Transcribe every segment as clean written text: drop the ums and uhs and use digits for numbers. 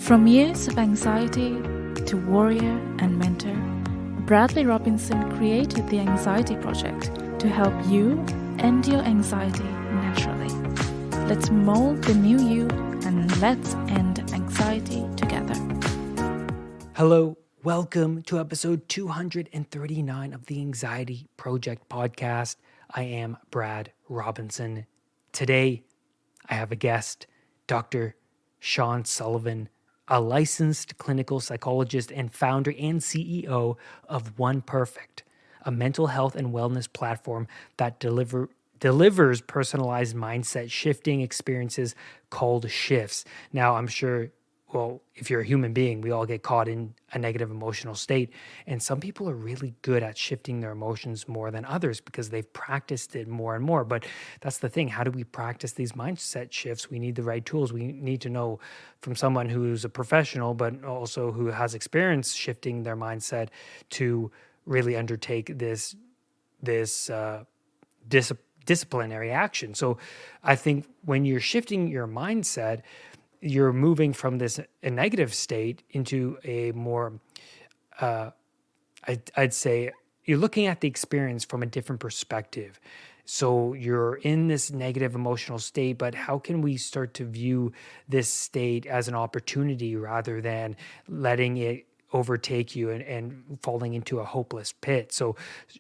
From years of anxiety to warrior and mentor, Bradley Robinson created the Anxiety Project to help you end your anxiety naturally. Let's mold the new you and let's end anxiety together. Hello, welcome to episode 239 of the Anxiety Project podcast. I am Brad Robinson. Today, I have a guest, Dr. Sean Sullivan, a licensed clinical psychologist and founder and CEO of One Perfect, a mental health and wellness platform that delivers personalized mindset shifting experiences called shifts. Now, I'm sure, if you're a human being, we all get caught in a negative emotional state. And some people are really good at shifting their emotions more than others because they've practiced it more and more. But that's the thing. How do we practice these mindset shifts? We need the right tools. We need to know from someone who's a professional, but also who has experience shifting their mindset to really undertake this disciplinary action. So I think when you're shifting your mindset, you're moving from a negative state into a more, I'd say, you're looking at the experience from a different perspective. So you're in this negative emotional state, but how can we start to view this state as an opportunity rather than letting it overtake you and falling into a hopeless pit? So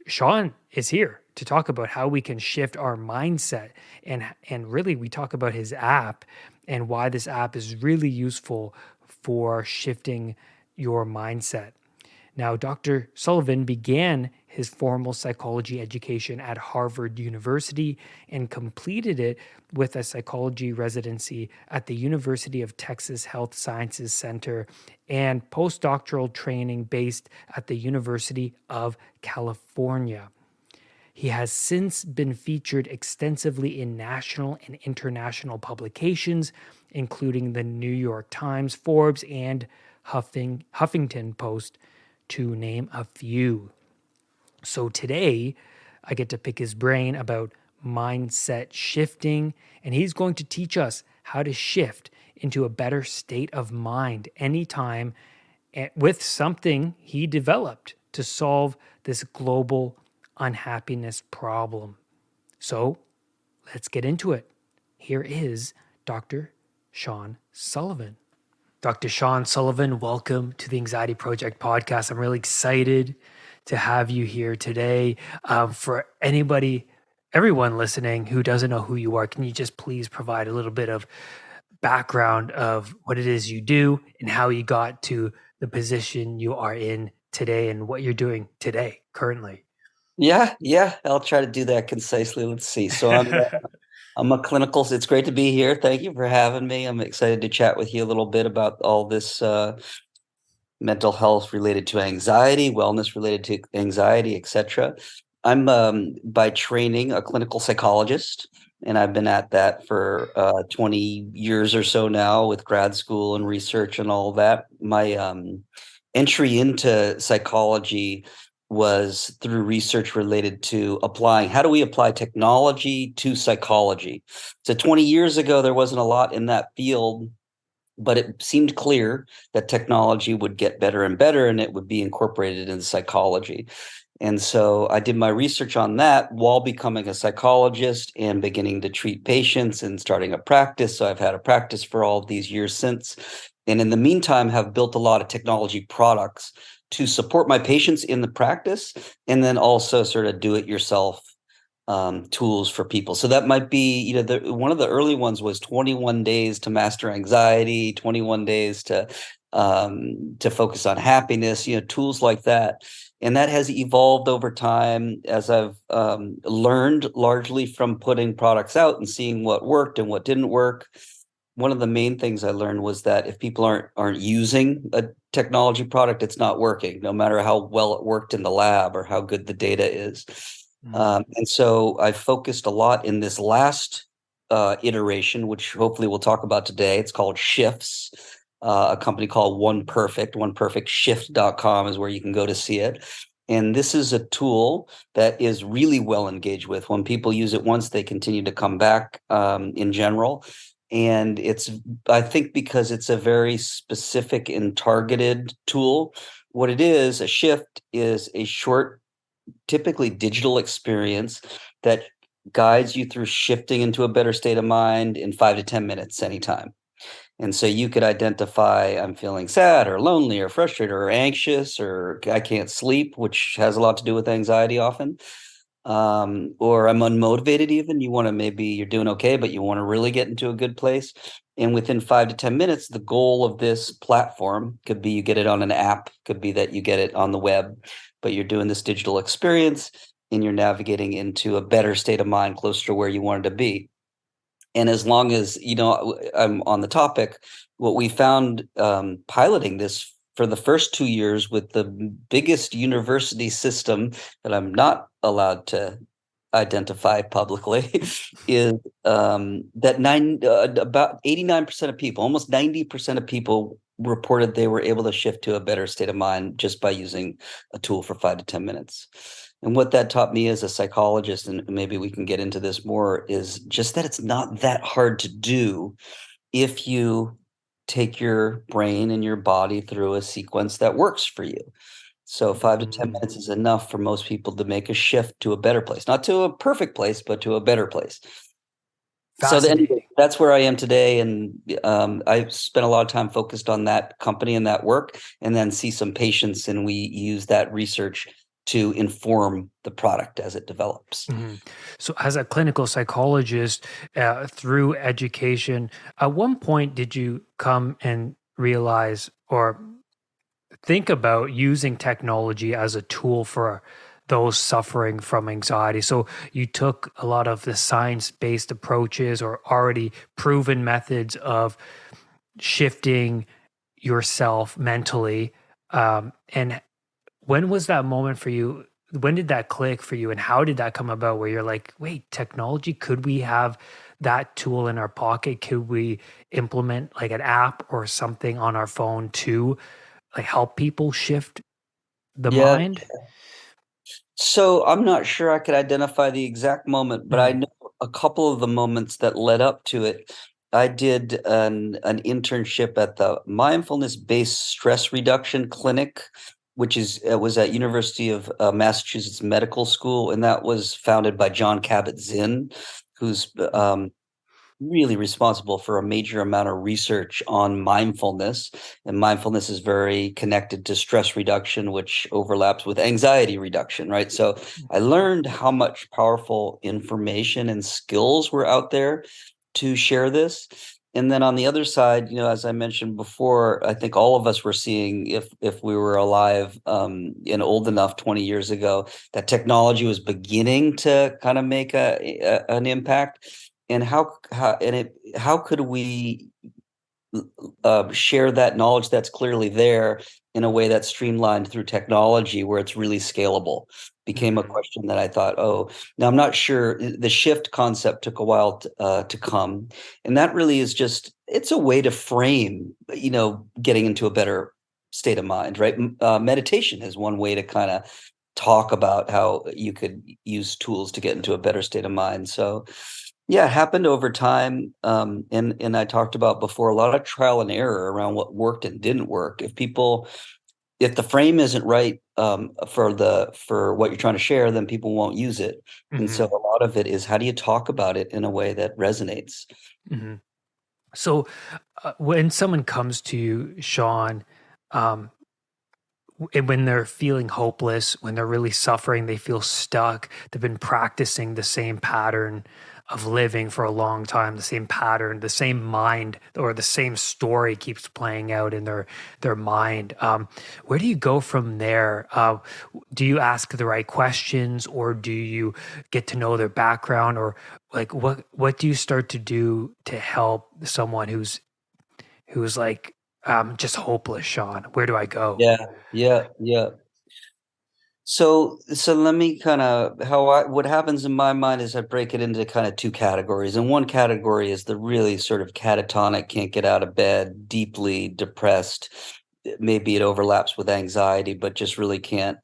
Sean is here to talk about how we can shift our mindset, and really we talk about his app and why this app is really useful for shifting your mindset. Now, Dr. Sullivan began his formal psychology education at Harvard University and completed it with a psychology residency at the University of Texas Health Sciences Center and postdoctoral training based at the University of California. He has since been featured extensively in national and international publications, including the New York Times, Forbes, and Huffington Post, to name a few. So today, I get to pick his brain about mindset shifting, and he's going to teach us how to shift into a better state of mind anytime with something he developed to solve this global unhappiness problem. So let's get into it. Here is Dr. Sean Sullivan. Dr. Sean Sullivan, welcome to the Anxiety Project podcast. I'm really excited to have you here today. For everyone listening who doesn't know who you are, can you just please provide a little bit of background of what it is you do and how you got to the position you are in today and what you're doing today, currently? Yeah, I'll try to do that concisely. Let's see. So I'm a clinical. It's great to be here. Thank you for having me. I'm excited to chat with you a little bit about all this mental health related to anxiety, wellness related to anxiety, etc. I'm by training a clinical psychologist, and I've been at that for 20 years or so now with grad school and research and all that. My entry into psychology was through research related to how do we apply technology to psychology. So 20 years ago, there wasn't a lot in that field, but it seemed clear that technology would get better and better and it would be incorporated into psychology. And so I did my research on that while becoming a psychologist and beginning to treat patients and starting a practice. So I've had a practice for all of these years since. And in the meantime, have built a lot of technology products to support my patients in the practice, and then also sort of do-it-yourself tools for people. So that might be, one of the early ones was 21 days to master anxiety, 21 days to focus on happiness, tools like that. And that has evolved over time as I've learned largely from putting products out and seeing what worked and what didn't work. One of the main things I learned was that if people aren't using a technology product, it's not working, no matter how well it worked in the lab or how good the data is. And so I focused a lot in this last iteration, which hopefully we'll talk about today. It's called Shifts, a company called One Perfect. OnePerfectShift.com is where you can go to see it. And this is a tool that is really well engaged with. When people use it once, they continue to come back in general. And I think because it's a very specific and targeted tool. What it is, a shift is a short, typically digital experience that guides you through shifting into a better state of mind in 5 to 10 minutes anytime. And so you could identify, I'm feeling sad or lonely or frustrated or anxious or I can't sleep, which has a lot to do with anxiety often. Or I'm unmotivated even. You want to, maybe you're doing okay, but you want to really get into a good place. And within 5 to 10 minutes, the goal of this platform could be you get it on an app, could be that you get it on the web, but you're doing this digital experience and you're navigating into a better state of mind closer to where you wanted to be. And as long as, I'm on the topic, what we found piloting this for the first 2 years with the biggest university system that I'm not allowed to identify publicly is that about 89% of people, almost 90% of people reported they were able to shift to a better state of mind just by using a tool for 5 to 10 minutes. And what that taught me as a psychologist, and maybe we can get into this more, is just that it's not that hard to do if you take your brain and your body through a sequence that works for you. So 5 to 10 minutes is enough for most people to make a shift to a better place, not to a perfect place, but to a better place. So Fascinating. that's where I am today, and I spent a lot of time focused on that company and that work, and then see some patients, and we use that research to inform the product as it develops. Mhm. So, as a clinical psychologist, through education, at one point did you come and realize or think about using technology as a tool for those suffering from anxiety? So, you took a lot of the science based approaches or already proven methods of shifting yourself mentally. And when was that moment for you? When did that click for you? And how did that come about where you're like, wait, technology, could we have that tool in our pocket? Could we implement like an app or something on our phone to like help people shift the Yeah. mind? So I'm not sure I could identify the exact moment, but I Mm, know a couple of the moments that led up to it. I did an internship at the mindfulness-based stress reduction clinic, which was at University of Massachusetts Medical School, and that was founded by John Kabat-Zinn, who's really responsible for a major amount of research on mindfulness. And mindfulness is very connected to stress reduction, which overlaps with anxiety reduction, right? So I learned how much powerful information and skills were out there to share this. And then on the other side, as I mentioned before, I think all of us were seeing, if we were alive and old enough 20 years ago, that technology was beginning to kind of make an impact. And how could we share that knowledge that's clearly there in a way that's streamlined through technology where it's really scalable? Became a mhm, question that I thought, oh, now I'm not sure. The shift concept took a while to come, and that really is just, it's a way to frame, getting into a better state of mind, right? Meditation is one way to kind of talk about how you could use tools to get into a better state of mind. So yeah, it happened over time, and I talked about before, a lot of trial and error around what worked and didn't work. If the frame isn't right, for what you're trying to share, then people won't use it. And so mhm, a lot of it is, how do you talk about it in a way that resonates? mhm. So, when someone comes to you, Sean, um, and when they're feeling hopeless, when they're really suffering, they feel stuck, they've been practicing the same pattern of living for a long time, the same pattern, the same mind or the same story keeps playing out in their mind. Where do you go from there? Do you ask the right questions, or do you get to know their background, or like what do you start to do to help someone who's like just hopeless, Sean? Where do I go? Yeah, yeah, yeah. So let me kind of, what happens in my mind is I break it into kind of two categories. And one category is the really sort of catatonic, can't get out of bed, deeply depressed. Maybe it overlaps with anxiety, but just really can't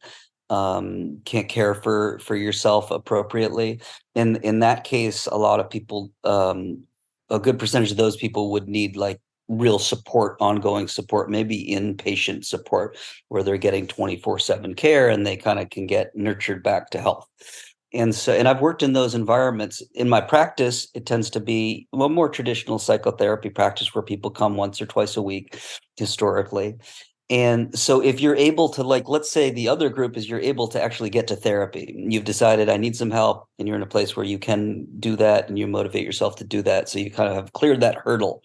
care for yourself appropriately. In that case, a lot of people a good percentage of those people would need like real support, ongoing support, maybe inpatient support, where they're getting 24/7 care and they kind of can get nurtured back to health. And I've worked in those environments. In my practice, it tends to be a more traditional psychotherapy practice where people come once or twice a week historically. And so if you're able to, like, let's say the other group is you're able to actually get to therapy. You've decided I need some help, and you're in a place where you can do that and you motivate yourself to do that. So you kind of have cleared that hurdle.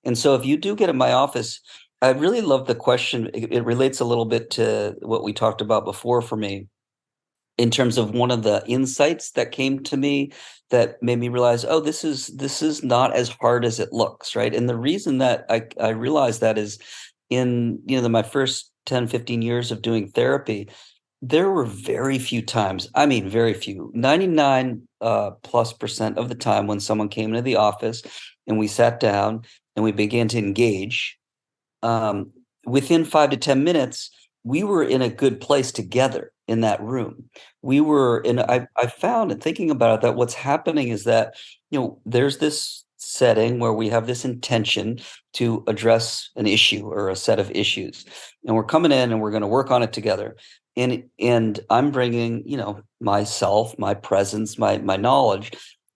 And so if you do get in my office, I really love the question. It relates a little bit to what we talked about before for me, in terms of one of the insights that came to me that made me realize, oh, this is not as hard as it looks, right? And the reason that I realized that is, in my first 10, 15 years of doing therapy, there were very few times, I mean very few, 99 plus percent of the time, when someone came into the office and we sat down and we began to engage, um, within 5 to 10 minutes, we were in a good place together in that room. We were in, I found, in thinking about it, that what's happening is that, there's this setting where we have this intention to address an issue or a set of issues. And we're coming in and we're going to work on it together. And I'm bringing, myself, my presence, my knowledge.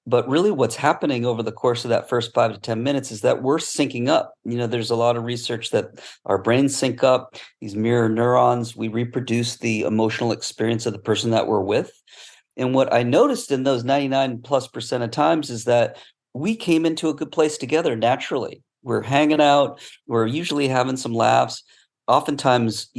But really what's happening over the course of that first 5 to 10 minutes is that we're syncing up. There's a lot of research that our brains sync up, these mirror neurons. We reproduce the emotional experience of the person that we're with. And what I noticed in those 99 plus percent of times is that we came into a good place together naturally. We're hanging out, we're usually having some laughs. Oftentimes,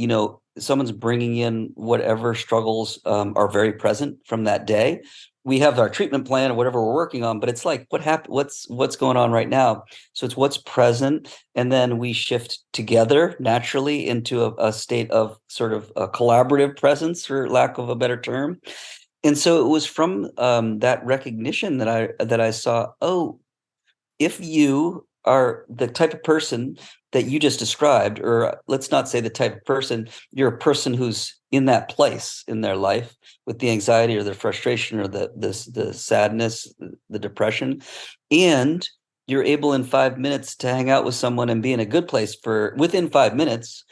someone's bringing in whatever struggles are very present from that day. We have our treatment plan or whatever we're working on, but it's like, what happened? What's going on right now? So it's what's present, and then we shift together naturally into a state of sort of a collaborative presence, for lack of a better term. And so it was from that recognition that I saw, oh, if you are the type of person that you just described, or let's not say the type of person, you're a person who's in that place in their life with the anxiety or the frustration or the sadness, the depression, and you're able in 5 minutes to hang out with someone and be in a good place for within 5 minutes.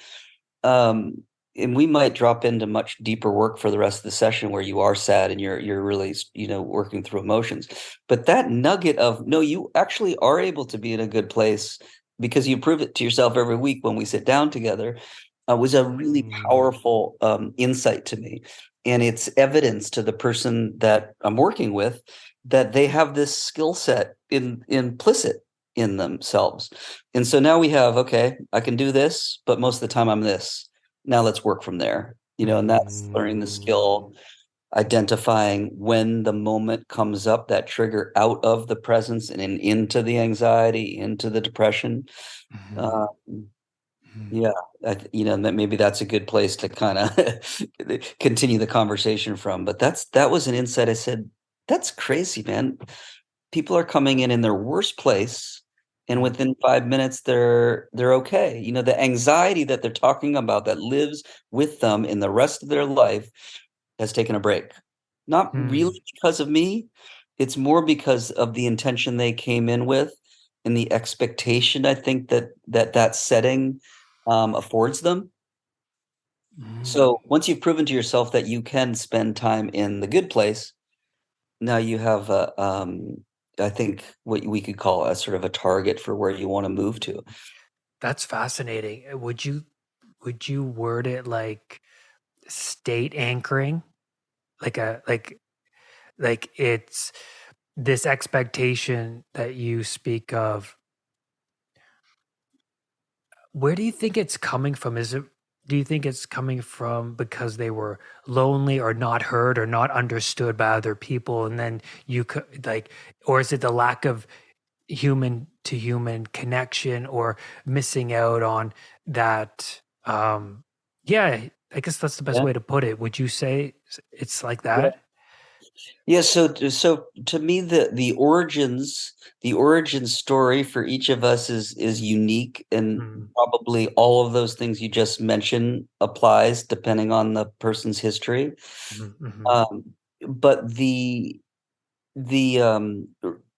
um, and we might drop into much deeper work for the rest of the session, where you are sad and you're really, working through emotions. But that nugget of, no, you actually are able to be in a good place because you prove it to yourself every week when we sit down together, was a really Mm, powerful insight to me. And it's evidence to the person that I'm working with that they have this skill set implicit in themselves. And so now we have, okay, I can do this, but most of the time I'm this. Now let's work from there. And that's learning the skill, mm, identifying when the moment comes up, that trigger out of the presence and into the anxiety, into the depression. mhm, Uh, mhm. yeah, that maybe that's a good place to kind of continue the conversation from. But that was an insight. I said, that's crazy, man. People are coming in their worst place, and Mm, within 5 minutes they're okay. The anxiety that they're talking about that lives with them in the rest of their life has taken a break. Not mm. really because of me. It's more because of the intention they came in with and the expectation, I think, that setting affords them. Mm. So once you've proven to yourself that you can spend time in the good place, now you have I think what we could call a sort of a target for where you want to move to. That's fascinating. Would you word it like state anchoring? Like it's this expectation that you speak of. Where do you think it's coming from? Do you think it's coming from because they were lonely or not heard or not understood by other people, and then you could like, or is it the lack of human to human connection or missing out on that? Yeah, I guess that's the best Yeah. way to put it. Would you say it's like Yeah. that? Yeah, so to me, the origin story for each of us is unique, and Mm, probably all of those things you just mentioned applies depending on the person's history. mhm, mhm, Um, but the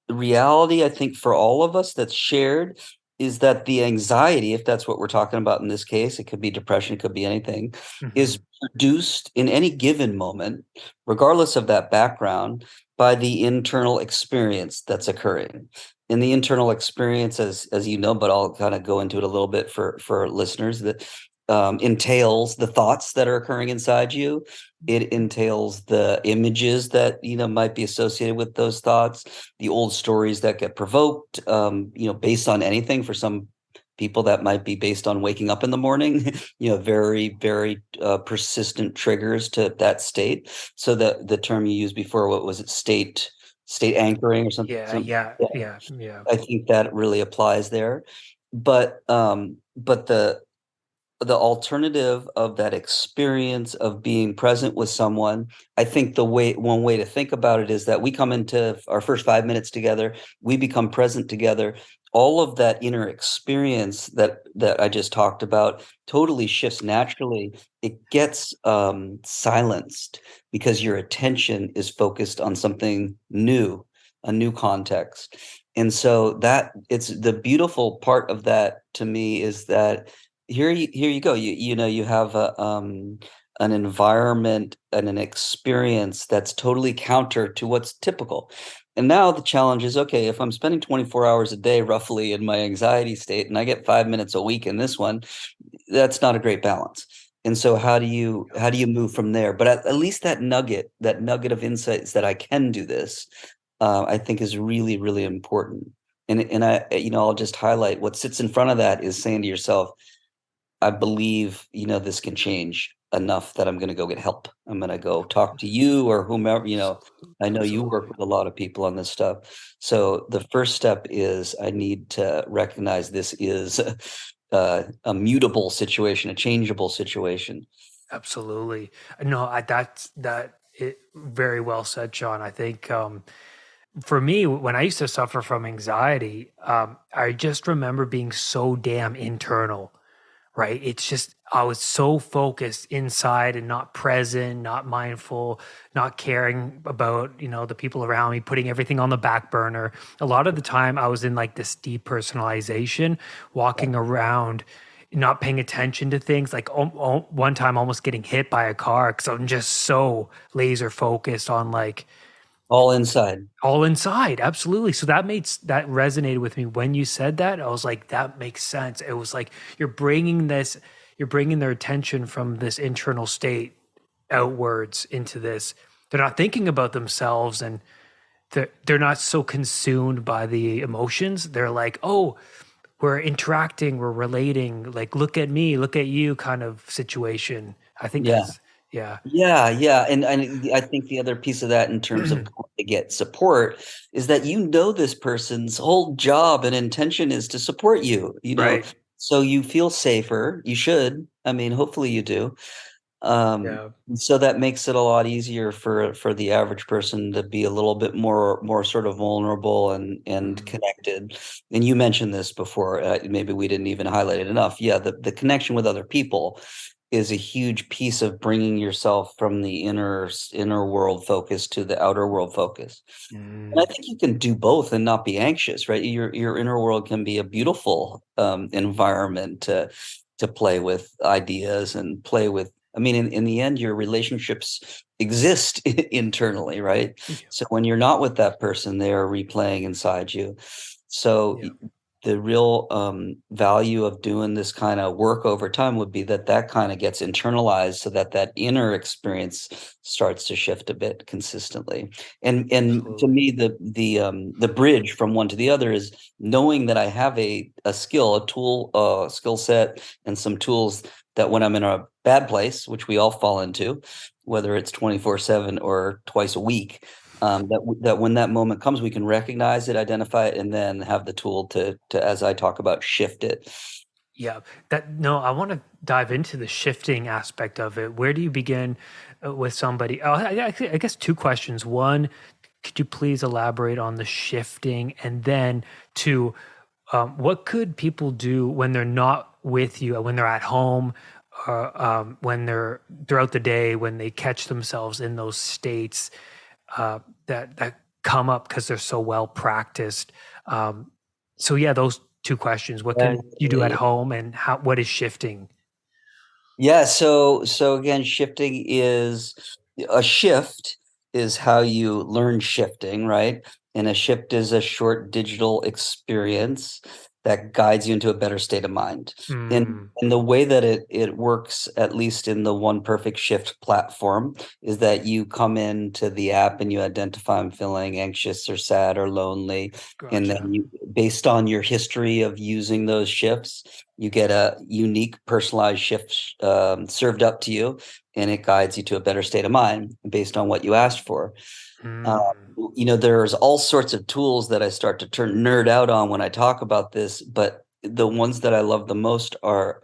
reality, I think, for all of us that's shared is that the anxiety, if that's what we're talking about in this case, it could be depression, it could be anything, is Hmm. produced in any given moment, regardless of that background, by the internal experience that's occurring. And the internal experience, as you know, but I'll kind of go into it a little bit for listeners, that entails the thoughts that are occurring inside you. It entails the images that might be associated with those thoughts, the old stories that get provoked, based on anything. For some people, that might be based on waking up in the morning, very, very persistent triggers to that state. So the term you used before, what was it, state anchoring or something? Yeah, yeah, Yeah, yeah, yeah. I think that really applies there. But the alternative of that experience of being present with someone, I think one way to think about it is that we come into our first 5 minutes together, we become present together. All of that inner experience that I just talked about totally shifts naturally. It gets silenced because your attention is focused on something new, a new context. And so that it's the beautiful part of that to me is that here you go. You have an environment and an experience that's totally counter to what's typical. And now the challenge is, okay, if I'm spending 24 hours a day roughly in my anxiety state and I get 5 minutes a week in this one, that's not a great balance. And so how do you move from there? But at least that nugget of insights that I can do this, I think is really, really important. And I'll just highlight what sits in front of that is saying to yourself, I believe, this can change enough that I'm gonna go get help. I'm gonna go talk to you or whomever. I know you work Absolutely. with a lot of people on this stuff. So the first step is I need to recognize this is a mutable situation, a changeable situation. Absolutely. No, that it very well said, Sean. I think for me, when I used to suffer from anxiety, I just remember being so damn internal, right? It's just I was so focused inside and not present, not mindful, not caring about, the people around me, putting everything on the back burner. A lot of the time I was in like this depersonalization, walking around, not paying attention to things. Like one time almost getting hit by a car because I'm just so laser focused on like All inside. all inside, absolutely. So that resonated with me when you said that. I was like, that makes sense. It was like you're bringing their attention from this internal state outwards into this. They're not thinking about themselves, and they're not so consumed by the emotions. They're like, oh, we're interacting, we're relating. Like, look at me, look at you, kind of situation. I think Yeah. that's yeah, Yeah, yeah, and I think the other piece of that in terms of going to get support is that this person's whole job and intention is to support you, right. so you feel safer. You should. I mean, hopefully you do. Um, Yeah. so that makes it a lot easier for the average person to be a little bit more sort of vulnerable and Mm, connected. And you mentioned this before. Maybe we didn't even highlight it enough. Yeah, the connection with other people is a huge piece of bringing yourself from the inner world focus to the outer world focus. And I mm, think you can do both and not be anxious, right? Your inner world can be a beautiful environment to play with ideas and play with. I mean, in the end, your relationships exist internally, right? yeah, So when you're not with that person, they are replaying inside you. So yeah. the real value of doing this kind of work over time would be that kind of gets internalized so that inner experience starts to shift a bit consistently. And to Absolutely. me, the bridge from one to the other is knowing that I have a skill, a tool, a skill set, and some tools that when I'm in a bad place, which we all fall into, whether it's 24/7 or twice a week, that when that moment comes, we can recognize it, identify it, and then have the tool to as I talk about, shift it. Yeah, that no, I want to dive into the shifting aspect of it. Where do you begin with somebody? Oh, I guess two questions. One, could you please elaborate on the shifting? And then two, what could people do when they're not with you, when they're at home, or when they're throughout the day, when they catch themselves in those states that come up because they're so well practiced. So yeah, those two questions: what Yeah, can you do at home, and what is shifting? yeah, so again, shifting is a shift is how you learn shifting, right? And a shift is a short digital experience that guides you into a better state of mind. And Mm, and the way that it works, at least in the One Perfect Shift platform, is that you come into the app and you identify I'm feeling anxious or sad or lonely. And gotcha. then you, based on your history of using those shifts, you get a unique personalized shift served up to you, and it guides you to a better state of mind based on what you asked for. Uh, Mm, there's all sorts of tools that I start to turn nerd out on when I talk about this, but the ones that I love the most are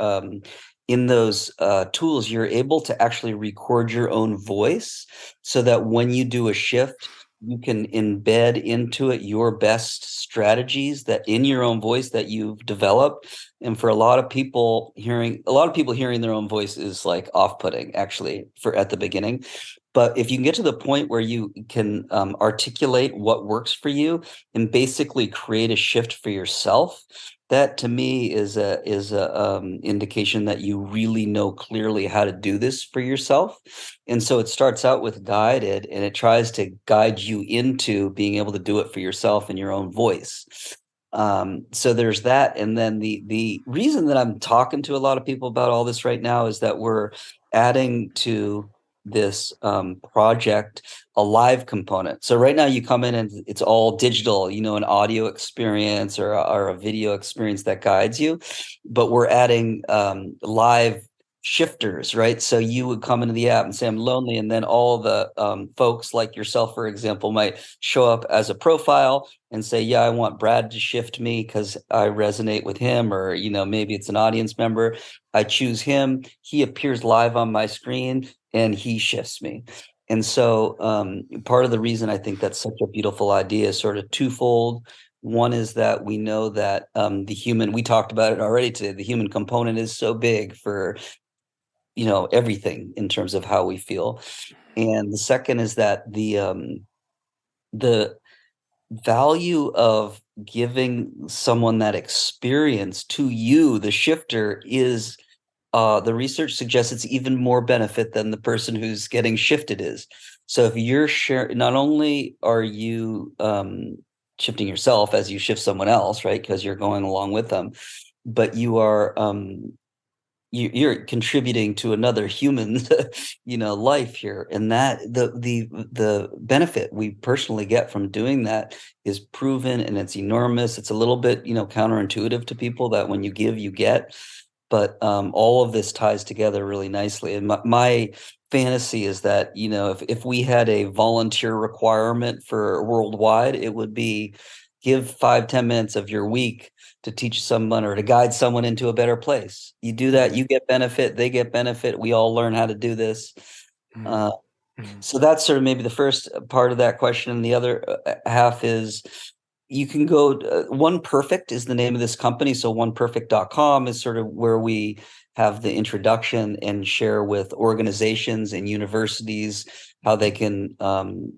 in those tools, you're able to actually record your own voice so that when you do a shift, you can embed into it your best strategies that in your own voice that you've developed. And for a lot of people, hearing their own voice is like off-putting, actually, for at the beginning. But if you can get to the point where you can articulate what works for you and basically create a shift for yourself, that to me is a indication that you really know clearly how to do this for yourself. And so it starts out with guided, and it tries to guide you into being able to do it for yourself in your own voice. So there's that, and then the reason that I'm talking to a lot of people about all this right now is that we're adding to this project a live component. So right now you come in and it's all digital, an audio experience or a video experience that guides you, but we're adding live shifters, right? So you would come into the app and say I'm lonely, and then all the folks like yourself, for example, might show up as a profile and say, yeah, I want Brad to shift me because I resonate with him, or maybe it's an audience member. I choose him, he appears live on my screen, and he shifts me. And so part of the reason I think that's such a beautiful idea is sort of twofold. One is that we know that we talked about it already today, the human component is so big for, everything in terms of how we feel. And the second is that the value of giving someone that experience to you, the shifter, is the research suggests it's even more benefit than the person who's getting shifted is. So if you're not only are you shifting yourself as you shift someone else, right? Because you're going along with them, but you are you're contributing to another human life here, and that the benefit we personally get from doing that is proven, and it's enormous. It's a little bit counterintuitive to people that when you give you get, but all of this ties together really nicely. And my fantasy is that if we had a volunteer requirement for worldwide, it would be give 5-10 minutes of your week to teach someone or to guide someone into a better place. You do that, you get benefit, they get benefit. We all learn how to do this. mm, Uh, mm, so that's sort of maybe the first part of that question. And the other half is you can go, One Perfect is the name of this company. So oneperfect.com is sort of where we have the introduction and share with organizations and universities how they can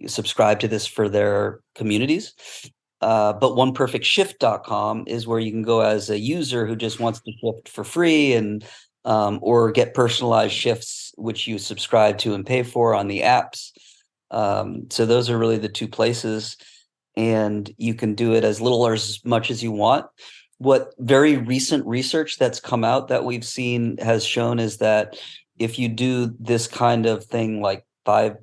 subscribe to this for their communities. But oneperfectshift.com is where you can go as a user who just wants to shift for free, and or get personalized shifts, which you subscribe to and pay for on the apps. So those are really the two places, and you can do it as little or as much as you want. What very recent research that's come out that we've seen has shown is that if you do this kind of thing like 5+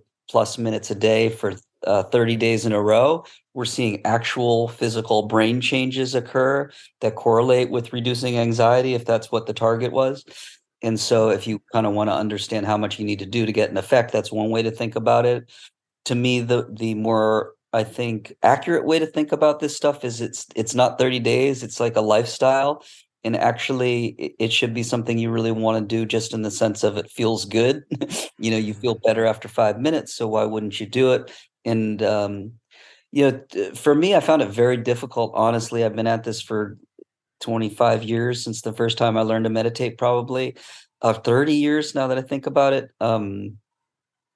minutes a day for 30 days in a row, we're seeing actual physical brain changes occur that correlate with reducing anxiety, if that's what the target was. And so if you kind of want to understand how much you need to do to get an effect, that's one way to think about it. To me, the more, I think, accurate way to think about this stuff is it's not 30 days, it's like a lifestyle. And actually it should be something you really want to do, just in the sense of it feels good. You feel better after 5 minutes, so why wouldn't you do it? And for me, I found it very difficult. Honestly, I've been at this for 25 years since the first time I learned to meditate, probably 30 years now that I think about it.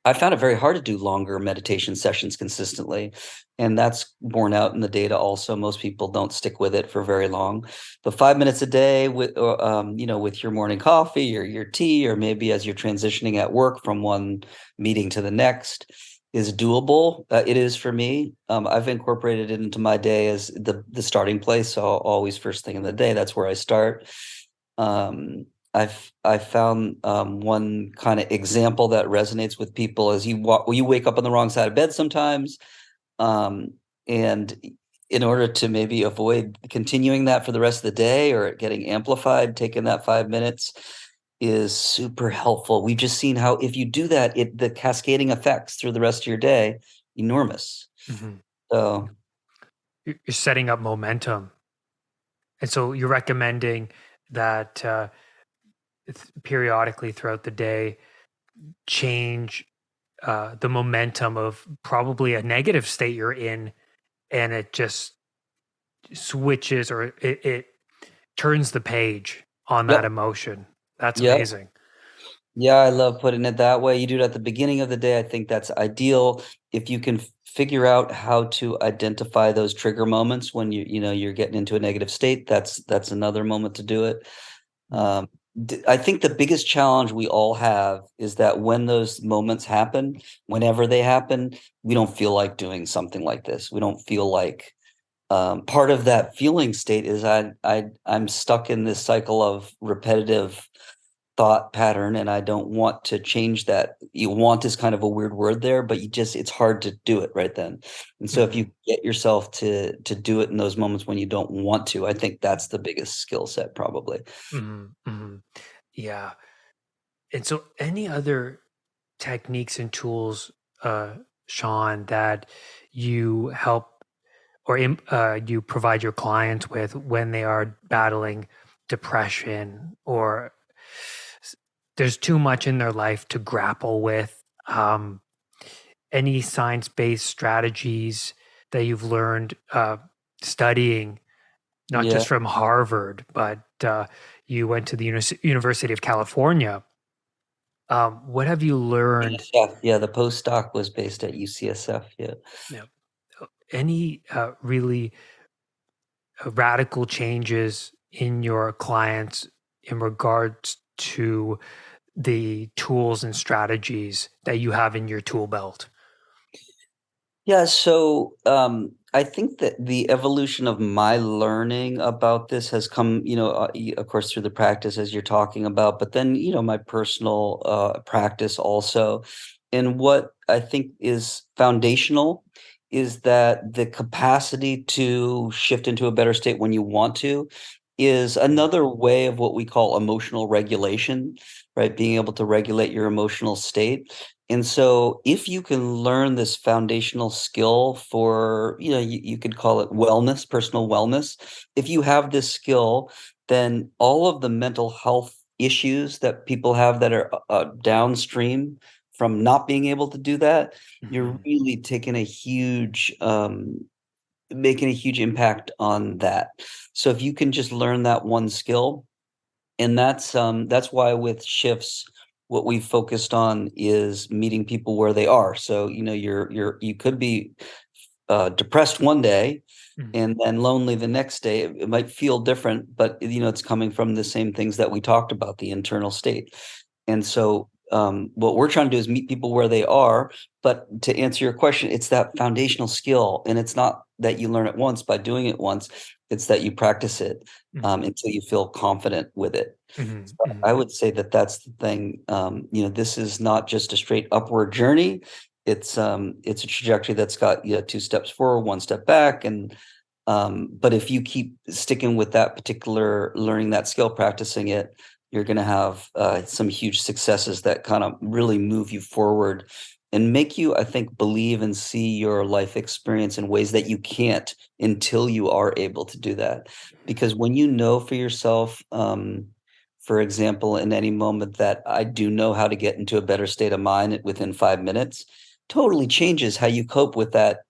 I found it very hard to do longer meditation sessions consistently. And that's borne out in the data also. Most people don't stick with it for very long. But 5 minutes a day with, with your morning coffee or your tea, or maybe as you're transitioning at work from one meeting to the next is doable. It is for me. I've incorporated it into my day as the starting place. So always first thing in the day, that's where I start. I found one kind of example that resonates with people as you wake up on the wrong side of bed sometimes, um, and in order to maybe avoid continuing that for the rest of the day or it getting amplified, taking that 5 minutes is super helpful. We've just seen how if you do that, the cascading effects through the rest of your day enormous. Mhm. So You're setting up momentum. And so you're recommending that periodically throughout the day, change the momentum of probably a negative state you're in, and it just switches, or it turns the page on that yep, emotion. That's yep. amazing. Yeah, I love putting it that way. You do it at the beginning of the day. I think that's ideal. If you can figure out how to identify those trigger moments when you're getting into a negative state, that's another moment to do it. Mm. Um, I think the biggest challenge we all have is that when those moments happen, whenever they happen, we don't feel like doing something like this. We don't feel like part of that feeling state is I'm stuck in this cycle of repetitive thought pattern and I don't want to change that. You want is kind of a weird word there, but it's hard to do it right then. And so if Mhm. you get yourself to do it in those moments when you don't want to, I think that's the biggest skill set probably. Mhm. Mhm. Yeah. And so, any other techniques and tools, Sean, that you help or you provide your clients with when they are battling depression, or there's too much in their life to grapple with? Any science-based strategies that you've learned studying, not Yeah. just from Harvard, but you went to the University of California. What have you learned? UCSF. Yeah, the postdoc was based at UCSF. Yeah. You know, any really radical changes in your clients in regards to the tools and strategies that you have in your tool belt? Yeah, so I think that the evolution of my learning about this has come, of course, through the practice as you're talking about, but then, my personal practice also. And what I think is foundational is that the capacity to shift into a better state when you want to is another way of what we call emotional regulation, right? Being able to regulate your emotional state. And so if you can learn this foundational skill for, you could call it wellness, personal wellness. If you have this skill, then all of the mental health issues that people have that are downstream from not being able to do that, you're Mhm. really taking a huge, making a huge impact on that. So if you can just learn that one skill, and that's why with shifts, what we focused on is meeting people where they are. So, you could be depressed one day Mhm. and then lonely the next day. It might feel different, but it's coming from the same things that we talked about, the internal state. And so, what we're trying to do is meet people where they are. But to answer your question, it's that foundational skill, and it's not that you learn it once by doing it once. It's that you practice it Mhm. until you feel confident with it. Mhm. So I Mhm. would say that that's the thing. This is not just a straight upward journey. It's a trajectory that's got two steps forward, one step back, and but if you keep sticking with that particular learning that skill, practicing it, you're going to have some huge successes that kind of really move you forward and make you, I think, believe and see your life experience in ways that you can't until you are able to do that. Because when you know for yourself, for example, in any moment that I do know how to get into a better state of mind within 5 minutes, totally changes how you cope with that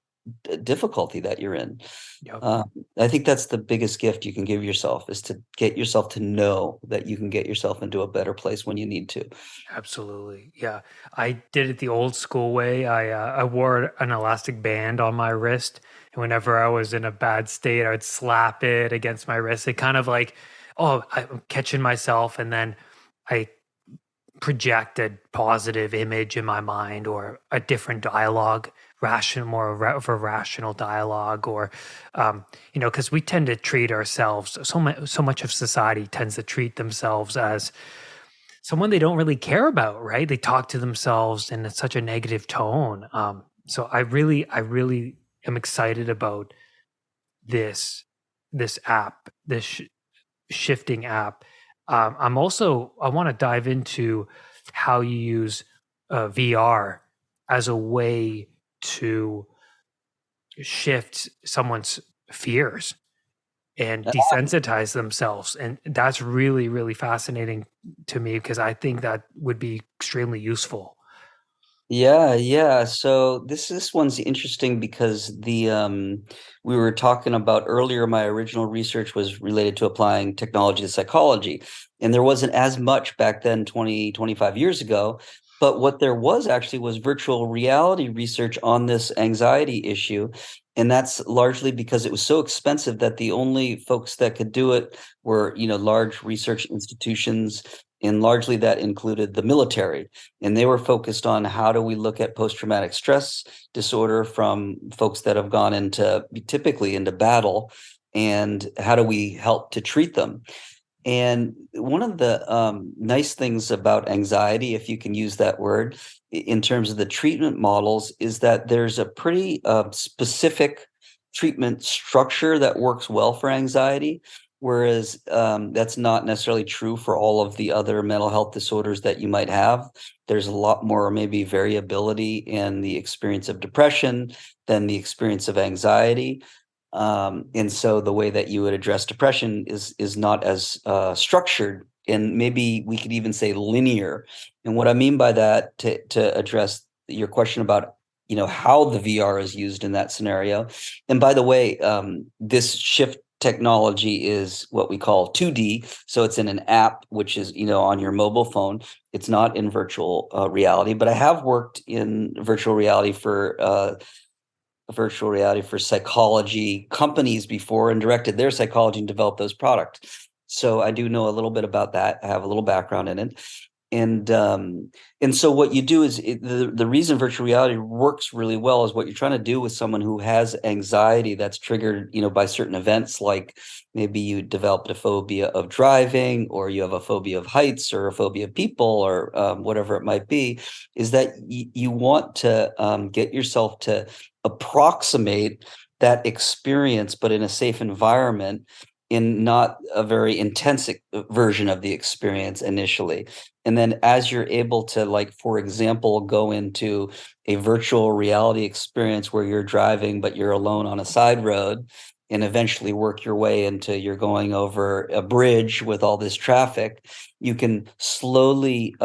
difficulty that you're in. Yep. Um, I think that's the biggest gift you can give yourself, is to get yourself to know that you can get yourself into a better place when you need to. Absolutely. Yeah. I did it the old school way. I wore an elastic band on my wrist. And whenever I was in a bad state, I would slap it against my wrist. It kind of like, oh, I'm catching myself. And then I project a positive image in my mind or a different dialogue, rational, of a rational dialogue, or, because we tend to treat ourselves, so much of society tends to treat themselves as someone they don't really care about, right? They talk to themselves in such a negative tone. So I really am excited about this, this app, shifting app. I want to dive into how you use VR as a way to shift someone's fears and desensitize themselves. And that's really, really fascinating to me because I think that would be extremely useful. Yeah, yeah. So this one's interesting because we were talking about earlier, my original research was related to applying technology to psychology. And there wasn't as much back then, 20, 25 years ago. But what there was actually was virtual reality research on this anxiety issue. And that's largely because it was so expensive that the only folks that could do it were, large research institutions, and largely that included the military. And they were focused on how do we look at post-traumatic stress disorder from folks that have gone typically into battle, and how do we help to treat them. And one of the nice things about anxiety, if you can use that word, in terms of the treatment models, is that there's a pretty specific treatment structure that works well for anxiety. Whereas that's not necessarily true for all of the other mental health disorders that you might have. There's a lot more maybe variability in the experience of depression than the experience of anxiety. And so the way that you would address depression is not as structured, and maybe we could even say linear. And what I mean by that, to address your question about how the VR is used in that scenario. And by the way, this shift technology is what we call 2D. So it's in an app, which is on your mobile phone. It's not in virtual reality, but I have worked in virtual reality for psychology companies before, and directed their psychology and developed those products. So I do know a little bit about that. I have a little background in it. And so what you do is, the reason virtual reality works really well is what you're trying to do with someone who has anxiety that's triggered, by certain events, like maybe you developed a phobia of driving, or you have a phobia of heights, or a phobia of people, or whatever it might be, is that you want to get yourself to approximate that experience, but in a safe environment, in not a very intense version of the experience initially. And then as you're able to, like, for example, go into a virtual reality experience where you're driving, but you're alone on a side road, and eventually work your way into you're going over a bridge with all this traffic, you can slowly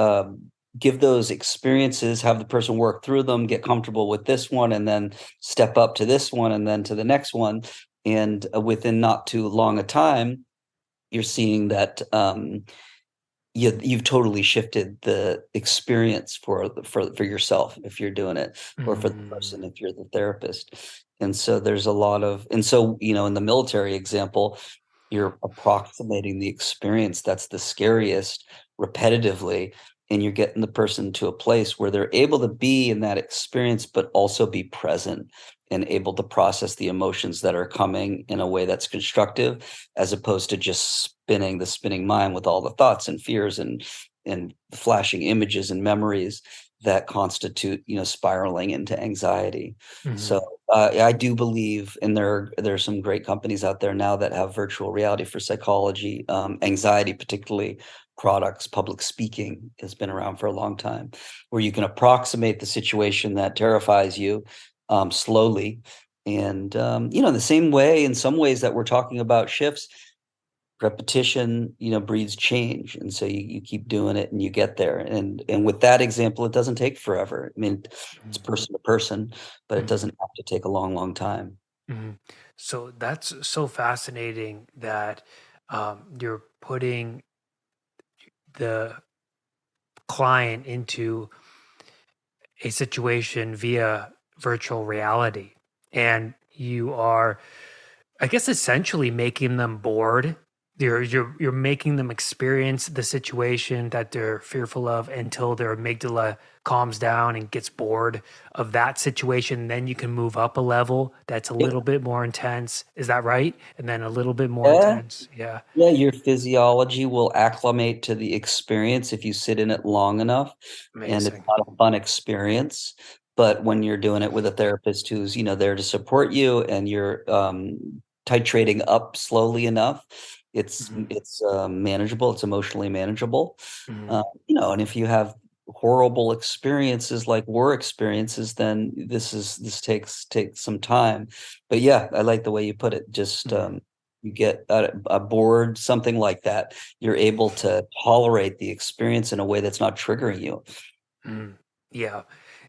give those experiences, have the person work through them, get comfortable with this one, and then step up to this one, and then to the next one. And within not too long a time, you're seeing that you've totally shifted the experience for yourself if you're doing it, or for the Mm. person if you're the therapist. And so there's a lot of, and so in the military example, you're approximating the experience that's the scariest repetitively, and you're getting the person to a place where they're able to be in that experience but also be present, and able to process the emotions that are coming in a way that's constructive, as opposed to just spinning the spinning mind with all the thoughts and fears and flashing images and memories that constitute spiraling into anxiety. So Mhm. I do believe, and there's some great companies out there now that have virtual reality for psychology, anxiety, particularly products. Public speaking has been around for a long time, where you can approximate the situation that terrifies you slowly. And in the same way, in some ways that we're talking about shifts, repetition, breeds change. And so you keep doing it and you get there. And with that example, it doesn't take forever. I mean, it's person to person, but it Mhm. doesn't have to take a long, long time. Mhm. So that's so fascinating that you're putting the client into a situation via virtual reality. And you are, I guess, essentially making them bored. You're making them experience the situation that they're fearful of until their amygdala calms down and gets bored of that situation. Then you can move up a level that's a Yeah. little bit more intense. Is that right? And then a little bit more Yeah. intense. Yeah. Yeah, your physiology will acclimate to the experience if you sit in it long enough, and it's Amazing. not a fun experience. But when you're doing it with a therapist who's, there to support you and you're titrating up slowly enough, it's Mhm. it's manageable, it's emotionally manageable. Mhm. And if you have horrible experiences like war experiences, then this takes some time. But yeah, I like the way you put it. Just Mhm. you get a bored, something like that. You're able to tolerate the experience in a way that's not triggering you. Mhm. Yeah.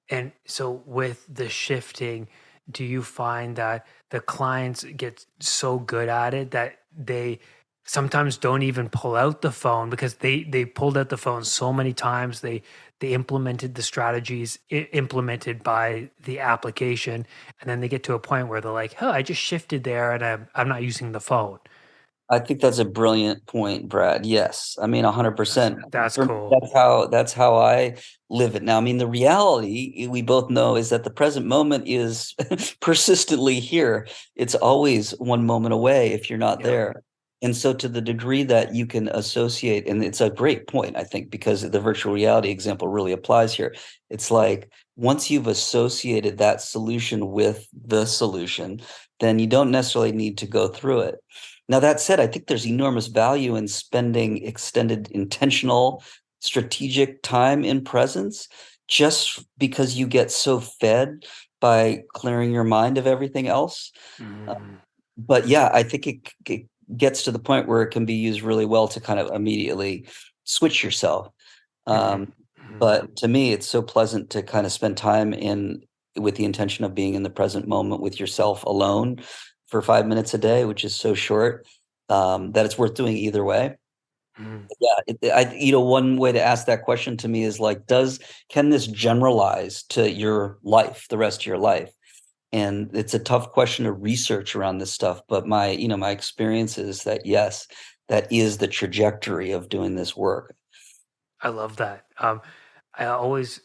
And so with the shifting, do you find that the clients get so good at it that they sometimes don't even pull out the phone because they pulled out the phone so many times they implemented the strategies implemented by the application, and then they get to a point where they're like, "Oh, I just shifted there and I'm not using the phone." I think that's a brilliant point, Brad. Yes. I mean, That's 100%. that's For me, cool. that's how I live it now. I mean, the reality we both know is that the present moment is persistently here. It's always one moment away if you're not Yeah. there. And so to the degree that you can associate, and it's a great point, I think, because the virtual reality example really applies here. It's like once you've associated that solution with the solution, then you don't necessarily need to go through it. Now, that said, I think there's enormous value in spending extended, intentional, strategic time in presence just because you get so fed by clearing your mind of everything else. Uh, Mhm. but yeah, I think it gets to the point where it can be used really well to kind of immediately switch yourself. Mhm. Um, Mhm. but to me, it's so pleasant to kind of spend time in with the intention of being in the present moment with yourself alone for 5 minutes a day, which is so short, that it's worth doing either way. Mhm. Yeah, one way to ask that question to me is like, can this generalize to your life, the rest of your life? And it's a tough question to research around this stuff, but my experience is that yes, that is the trajectory of doing this work. I love that. I always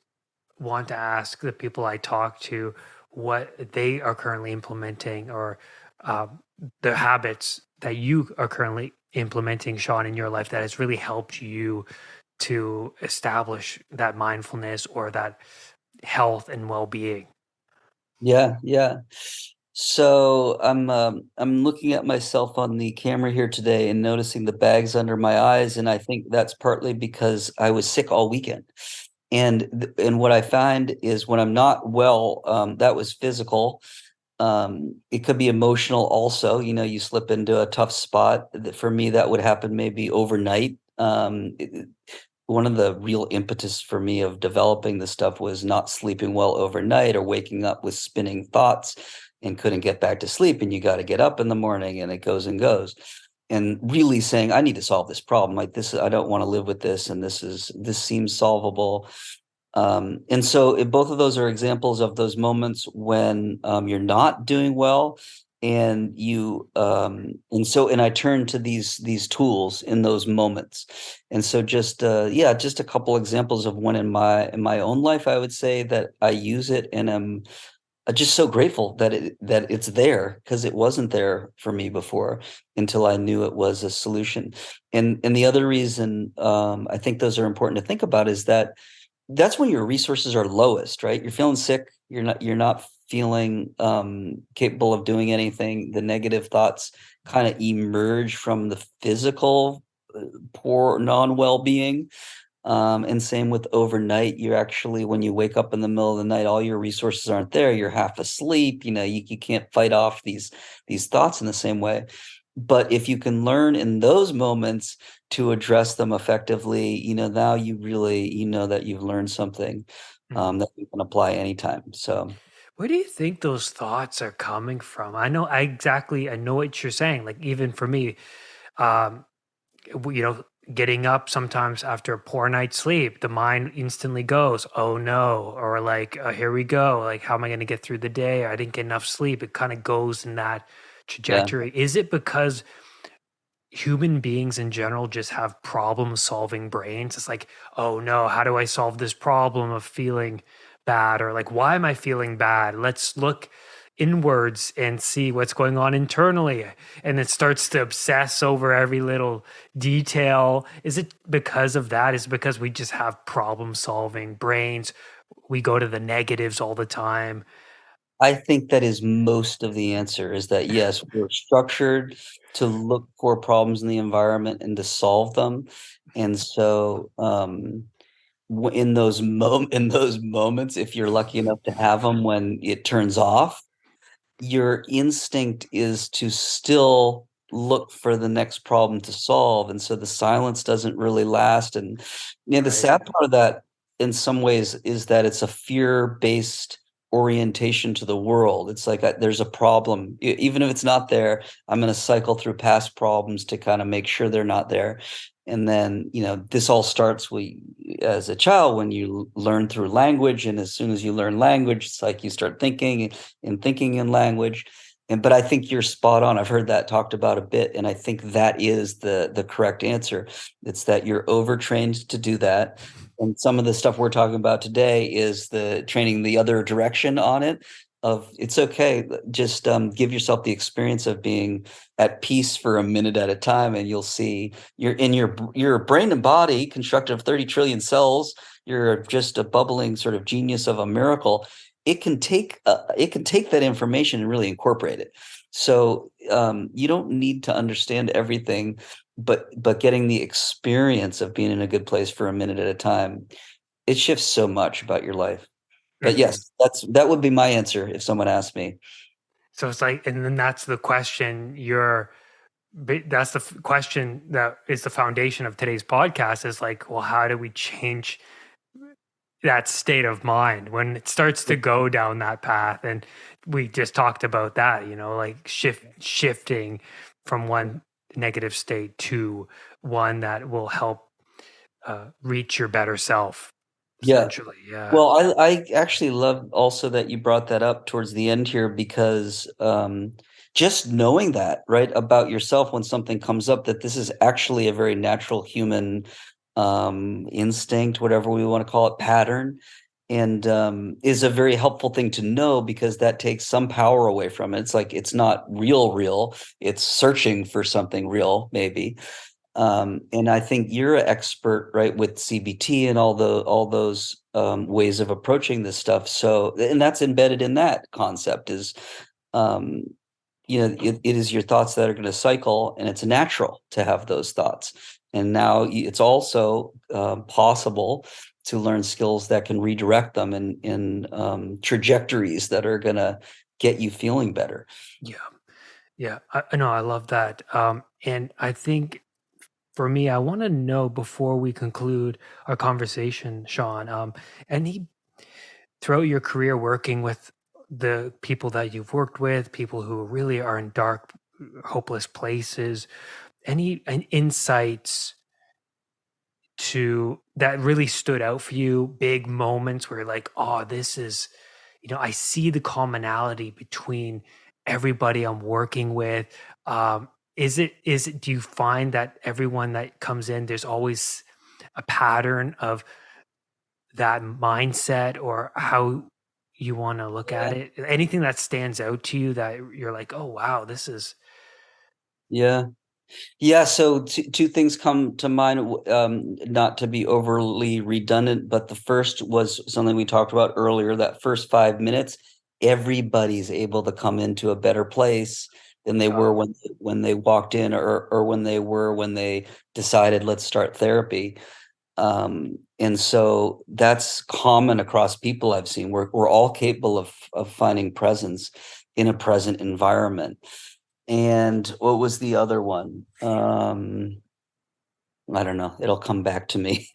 want to ask the people I talk to what they are currently implementing or um, the habits that you are currently implementing, Sean, in your life that has really helped you to establish that mindfulness or that health and well being. Yeah, yeah. So I'm looking at myself on the camera here today and noticing the bags under my eyes, and I think that's partly because I was sick all weekend. And what I find is when I'm not well, that was physical. It could be emotional also. You slip into a tough spot. For me, that would happen maybe overnight. One of the real impetus for me of developing this stuff was not sleeping well overnight or waking up with spinning thoughts and couldn't get back to sleep. And you got to get up in the morning and it goes and goes. And really saying, I need to solve this problem. Like this, I don't want to live with this. And this seems solvable. And so both of those are examples of those moments when you're not doing well, and I turn to these tools in those moments. And so just a couple examples of when in my own life I would say that I use it, and I'm just so grateful that it's there because it wasn't there for me before until I knew it was a solution. And the other reason I think those are important to think about is that that's when your resources are lowest, right? You're feeling sick, you're not feeling capable of doing anything. The negative thoughts kind of emerge from the physical poor non-well-being. And same with overnight. You actually, when you wake up in the middle of the night, all your resources aren't there. You're half asleep. You can't fight off these thoughts in the same way. But if you can learn in those moments to address them effectively, now you really, that you've learned something Mhm. that you can apply anytime. So Where do you think those thoughts are coming from? I know what you're saying. Like even for me, um, you know, getting up sometimes after a poor night's sleep, the mind instantly goes, "Oh no," or like, "Here we go. Like, how am I going to get through the day? I didn't get enough sleep." It kind of goes in that yeah, trajectory. Is it because human beings in general just have problem solving brains? It's like, oh no, how do I solve this problem of feeling bad? Or like, why am I feeling bad? Let's look inwards and see what's going on internally. And it starts to obsess over every little detail. Is it because of that? Is it because we just have problem solving brains? We go to the negatives all the time. I think that is most of the answer is that yes, we're structured to look for problems in the environment and to solve them. And so in those moments, if you're lucky enough to have them when it turns off, your instinct is to still look for the next problem to solve, and so the silence doesn't really last, and, the Right. sad part of that, in some ways, is that it's a fear-based orientation to the world. It's like, there's a problem, even if it's not there, I'm gonna cycle through past problems to kinda make sure they're not there, and then, this all starts as a child when you learn through language, and as soon as you learn language, it's like you start thinking and thinking in language. But I think you're spot on. I've heard that talked about a bit, and I think that is the correct answer. It's that you're overtrained to do that. And some of the stuff we're talking about today is the training the other direction on it. Of it's okay, just give yourself the experience of being at peace for a minute at a time, and you'll see your brain and body constructed of 30 trillion cells. You're just a bubbling sort of genius of a miracle. It can take that information and really incorporate it. So you don't need to understand everything, but getting the experience of being in a good place for a minute at a time, it shifts so much about your life. But Mhm. yes, that would be my answer if someone asked me. So it's like, and then that's the question that's the question that is the foundation of today's podcast is like, well, how do we change that state of mind when it starts to go down that path? And we just talked about that, like shifting from one negative state to one that will help reach your better self, Yeah. essentially. Yeah. Well, I actually love also that you brought that up towards the end here because just knowing that, right, about yourself when something comes up, that this is actually a very natural human instinct, whatever we want to call it, pattern, and is a very helpful thing to know because that takes some power away from it. It's like it's not real, it's searching for something real, maybe. And I think you're an expert, right, with CBT and all those ways of approaching this stuff. So, and that's embedded in that concept is, um, it is your thoughts that are going to cycle, and it's natural to have those thoughts. And now it's also possible to learn skills that can redirect them in trajectories that are going to get you feeling better. Yeah. Yeah. I know. I love that. And I think for me, I want to know before we conclude our conversation, Sean, any throughout your career working with the people that you've worked with, people who really are in dark, hopeless places, any insights to that really stood out for you, big moments where you're like, oh, this is, I see the commonality between everybody I'm working with. Is it, do you find that everyone that comes in, there's always a pattern of that mindset or how you want to look at Yeah. it? Anything that stands out to you that you're like, oh, wow, this is, Yeah. Yeah, so two things come to mind, not to be overly redundant, but the first was something we talked about earlier, that first 5 minutes, everybody's able to come into a better place than they were uh, when they walked in or when they decided, "Let's start therapy." And so that's common across people I've seen. We're all capable of finding presence in a present environment. And what was the other one? I don't know. It'll come back to me.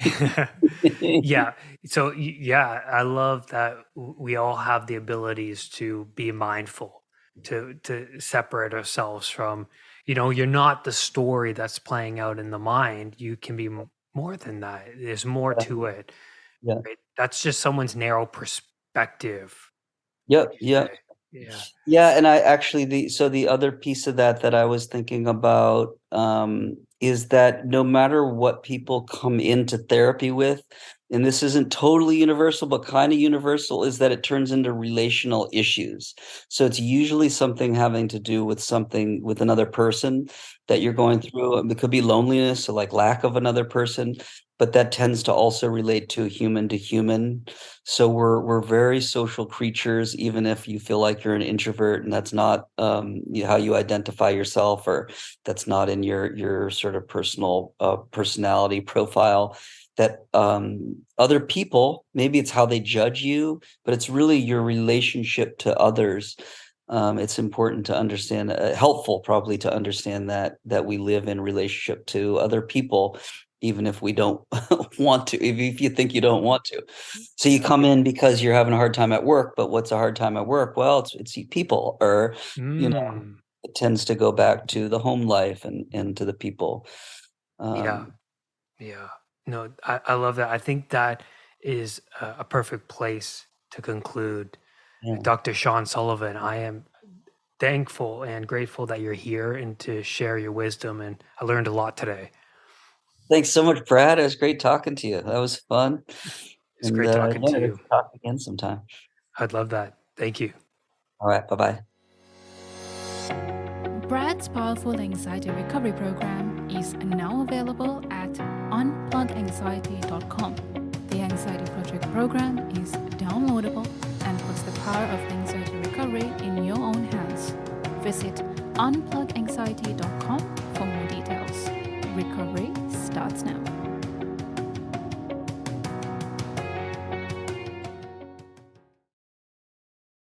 Yeah. So yeah, I love that we all have the abilities to be mindful, to separate ourselves from, you're not the story that's playing out in the mind. You can be more than that. There's more to it, Yeah. right? That's just someone's narrow perspective, would Yep. you Yep. say? Yeah. Yeah, and I actually the other piece of that I was thinking about is that no matter what people come into therapy with, and this isn't totally universal, but kind of universal, is that it turns into relational issues. So it's usually something having to do with something with another person that you're going through. It could be loneliness, or like lack of another person, but that tends to also relate to human. So we're very social creatures, even if you feel like you're an introvert and that's not how you identify yourself, or that's not in your sort of personal personality profile. That other people, maybe it's how they judge you, but it's really your relationship to others. It's important to understand, helpful probably to understand that we live in relationship to other people, even if we don't want to, if you think you don't want to. So you come in because you're having a hard time at work, but what's a hard time at work? Well, it's people, or Mm, it tends to go back to the home life and to the people. yeah. Um, Yeah. No, I love that. I think that is a perfect place to conclude. yeah. Dr. Sean Sullivan, I am thankful and grateful that you're here and to share your wisdom. And I learned a lot today. Thanks so much, Brad. It was great talking to you. That was fun. It's And great talking yeah, to let's you. talk again sometime. I'd love that. Thank you. All right, bye bye. Brad's powerful anxiety recovery program is now available at unpluganxiety.com. The Anxiety Project program is downloadable and puts the power of anxiety recovery in your own hands. Visit unpluganxiety.com for more details. Recovery starts now.